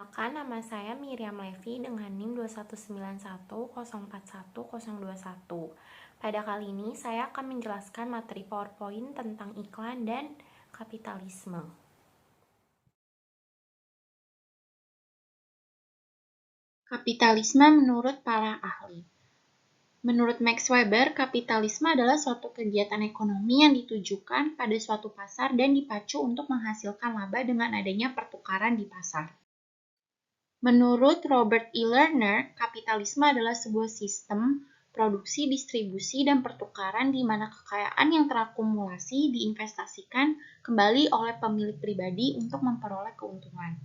Perkenalkan, nama saya Miriam Levi dengan NIM 2191041041021. Pada kali ini saya akan menjelaskan materi PowerPoint tentang iklan dan kapitalisme. Kapitalisme menurut para ahli. Menurut Max Weber, kapitalisme adalah suatu kegiatan ekonomi yang ditujukan pada suatu pasar dan dipacu untuk menghasilkan laba dengan adanya pertukaran di pasar. Menurut Robert E. Lerner, kapitalisme adalah sebuah sistem produksi, distribusi, dan pertukaran di mana kekayaan yang terakumulasi diinvestasikan kembali oleh pemilik pribadi untuk memperoleh keuntungan.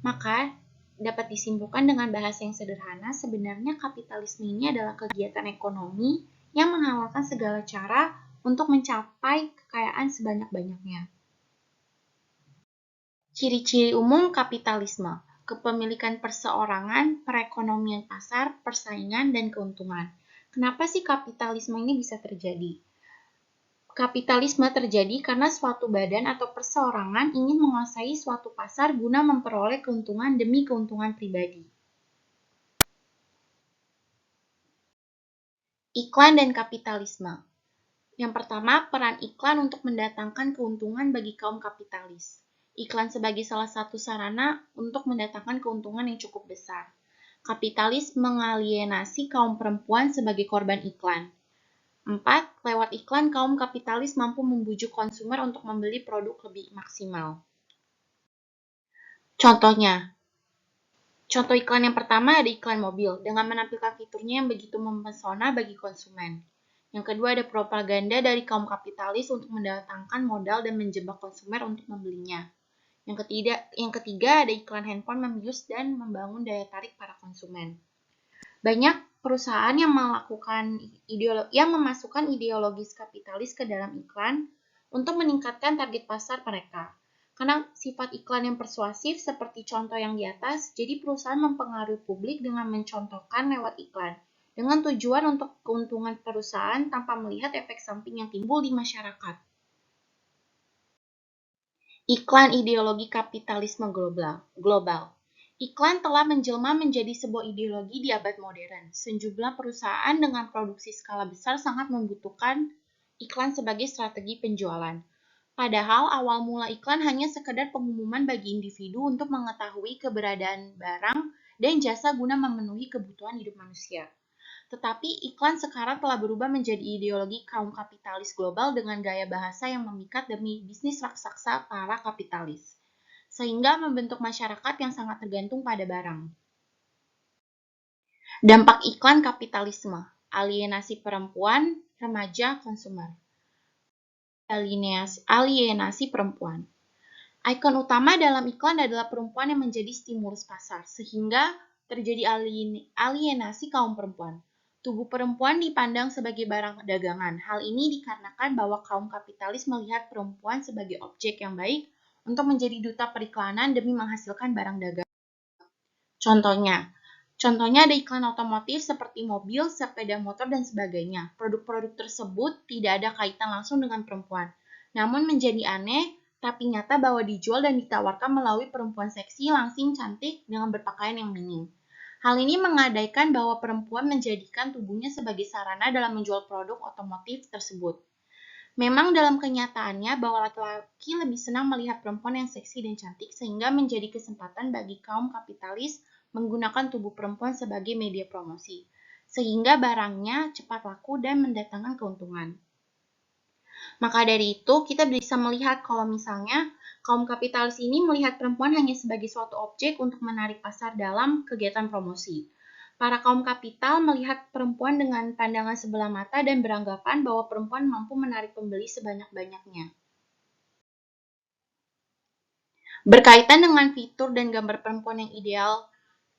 Maka, dapat disimpulkan dengan bahasa yang sederhana, sebenarnya kapitalisme ini adalah kegiatan ekonomi yang menghalalkan segala cara untuk mencapai kekayaan sebanyak-banyaknya. Ciri-ciri umum kapitalisme: kepemilikan perseorangan, perekonomian pasar, persaingan, dan keuntungan. Kenapa sih kapitalisme ini bisa terjadi? Kapitalisme terjadi karena suatu badan atau perseorangan ingin menguasai suatu pasar guna memperoleh keuntungan demi keuntungan pribadi. Iklan dan kapitalisme. Yang pertama, peran iklan untuk mendatangkan keuntungan bagi kaum kapitalis. Iklan sebagai salah satu sarana untuk mendatangkan keuntungan yang cukup besar. Kapitalis mengalienasi kaum perempuan sebagai korban iklan. 4. Lewat iklan, kaum kapitalis mampu membujuk konsumer untuk membeli produk lebih maksimal. Contoh iklan yang pertama ada iklan mobil, dengan menampilkan fiturnya yang begitu mempesona bagi konsumen. Yang kedua ada propaganda dari kaum kapitalis untuk mendatangkan modal dan menjebak konsumer untuk membelinya. Yang ketiga ada iklan handphone membius dan membangun daya tarik para konsumen. Banyak perusahaan yang memasukkan ideologis kapitalis ke dalam iklan untuk meningkatkan target pasar mereka. Karena sifat iklan yang persuasif seperti contoh yang di atas, jadi perusahaan mempengaruhi publik dengan mencontohkan lewat iklan, dengan tujuan untuk keuntungan perusahaan tanpa melihat efek samping yang timbul di masyarakat. Iklan ideologi kapitalisme global. Iklan telah menjelma menjadi sebuah ideologi di abad modern. Sejumlah perusahaan dengan produksi skala besar sangat membutuhkan iklan sebagai strategi penjualan. Padahal awal mula iklan hanya sekedar pengumuman bagi individu untuk mengetahui keberadaan barang dan jasa guna memenuhi kebutuhan hidup manusia. Tetapi iklan sekarang telah berubah menjadi ideologi kaum kapitalis global dengan gaya bahasa yang memikat demi bisnis raksasa para kapitalis, sehingga membentuk masyarakat yang sangat tergantung pada barang. Dampak iklan kapitalisme: alienasi perempuan, remaja, konsumer. Alienasi perempuan. Ikon utama dalam iklan adalah perempuan yang menjadi stimulus pasar, sehingga terjadi alienasi kaum perempuan. Tubuh perempuan dipandang sebagai barang dagangan. Hal ini dikarenakan bahwa kaum kapitalis melihat perempuan sebagai objek yang baik untuk menjadi duta periklanan demi menghasilkan barang dagangan. Contohnya ada iklan otomotif seperti mobil, sepeda motor, dan sebagainya. Produk-produk tersebut tidak ada kaitan langsung dengan perempuan. Namun menjadi aneh, tapi nyata bahwa dijual dan ditawarkan melalui perempuan seksi, langsing, cantik, dengan berpakaian yang minim. Hal ini mengandaikan bahwa perempuan menjadikan tubuhnya sebagai sarana dalam menjual produk otomotif tersebut. Memang dalam kenyataannya bahwa laki-laki lebih senang melihat perempuan yang seksi dan cantik, sehingga menjadi kesempatan bagi kaum kapitalis menggunakan tubuh perempuan sebagai media promosi, sehingga barangnya cepat laku dan mendatangkan keuntungan. Maka dari itu, kita bisa melihat kalau misalnya kaum kapitalis ini melihat perempuan hanya sebagai suatu objek untuk menarik pasar dalam kegiatan promosi. Para kaum kapital melihat perempuan dengan pandangan sebelah mata dan beranggapan bahwa perempuan mampu menarik pembeli sebanyak-banyaknya. Berkaitan dengan fitur dan gambar perempuan yang ideal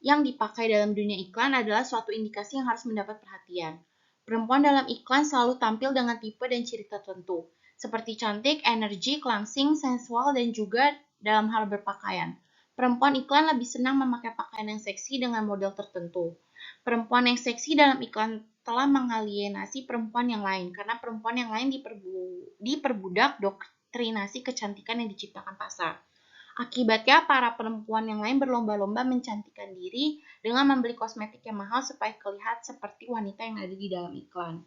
yang dipakai dalam dunia iklan adalah suatu indikasi yang harus mendapat perhatian. Perempuan dalam iklan selalu tampil dengan tipe dan ciri tertentu, seperti cantik, energik, langsing, sensual, dan juga dalam hal berpakaian. Perempuan iklan lebih senang memakai pakaian yang seksi dengan model tertentu. Perempuan yang seksi dalam iklan telah mengalienasi perempuan yang lain, karena perempuan yang lain diperbudak doktrinasi kecantikan yang diciptakan pasar. Akibatnya, para perempuan yang lain berlomba-lomba mencantikkan diri dengan membeli kosmetik yang mahal supaya terlihat seperti wanita yang ada di dalam iklan.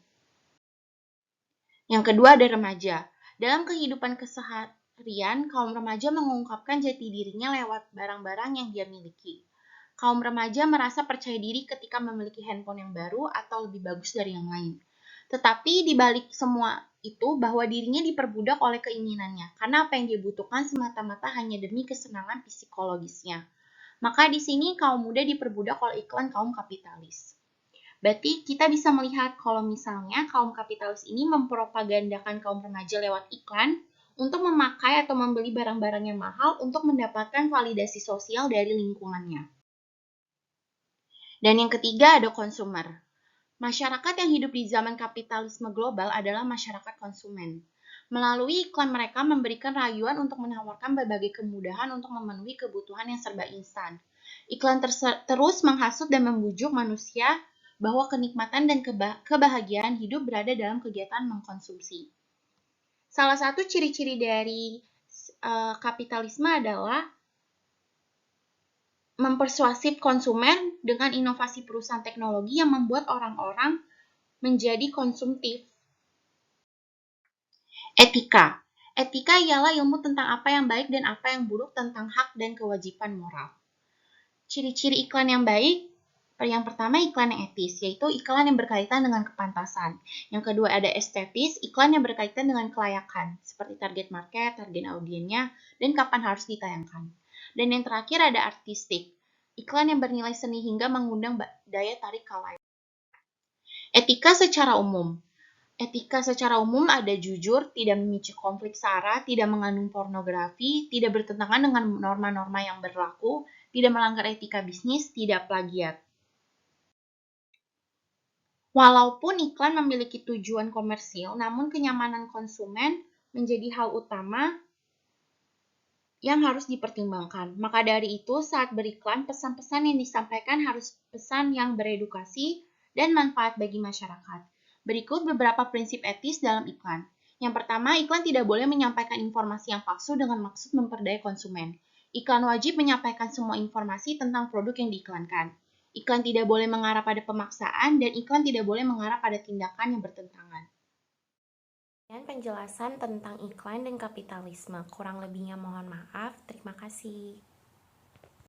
Yang kedua ada remaja. Dalam kehidupan keseharian, kaum remaja mengungkapkan jati dirinya lewat barang-barang yang dia miliki. Kaum remaja merasa percaya diri ketika memiliki handphone yang baru atau lebih bagus dari yang lain. Tetapi di balik semua itu bahwa dirinya diperbudak oleh keinginannya, karena apa yang dia butuhkan semata-mata hanya demi kesenangan psikologisnya. Maka di sini kaum muda diperbudak oleh iklan kaum kapitalis. Berarti kita bisa melihat kalau misalnya kaum kapitalis ini mempropagandakan kaum remaja lewat iklan untuk memakai atau membeli barang-barang yang mahal untuk mendapatkan validasi sosial dari lingkungannya. Dan yang ketiga ada konsumer. Masyarakat yang hidup di zaman kapitalisme global adalah masyarakat konsumen. Melalui iklan mereka memberikan rayuan untuk menawarkan berbagai kemudahan untuk memenuhi kebutuhan yang serba instan. Iklan terus menghasut dan membujuk manusia bahwa kenikmatan dan kebahagiaan hidup berada dalam kegiatan mengkonsumsi. Salah satu ciri-ciri dari kapitalisme adalah mempersuasif konsumen dengan inovasi perusahaan teknologi yang membuat orang-orang menjadi konsumtif. Etika. Etika ialah ilmu tentang apa yang baik dan apa yang buruk, tentang hak dan kewajiban moral. Ciri-ciri iklan yang baik, yang pertama iklan yang etis, yaitu iklan yang berkaitan dengan kepantasan. Yang kedua ada estetis, iklan yang berkaitan dengan kelayakan, seperti target market, target audiennya, dan kapan harus ditayangkan. Dan yang terakhir ada artistik, iklan yang bernilai seni hingga mengundang daya tarik khalayak. Etika secara umum. Etika secara umum ada jujur, tidak memicu konflik sara, tidak mengandung pornografi, tidak bertentangan dengan norma-norma yang berlaku, tidak melanggar etika bisnis, tidak plagiat. Walaupun iklan memiliki tujuan komersil, namun kenyamanan konsumen menjadi hal utama yang harus dipertimbangkan. Maka dari itu, saat beriklan, pesan-pesan yang disampaikan harus pesan yang beredukasi dan manfaat bagi masyarakat. Berikut beberapa prinsip etis dalam iklan. Yang pertama, iklan tidak boleh menyampaikan informasi yang palsu dengan maksud memperdaya konsumen. Iklan wajib menyampaikan semua informasi tentang produk yang diiklankan. Iklan tidak boleh mengarah pada pemaksaan, dan iklan tidak boleh mengarah pada tindakan yang bertentangan. Dan penjelasan tentang iklan dan kapitalisme. Kurang lebihnya mohon maaf. Terima kasih.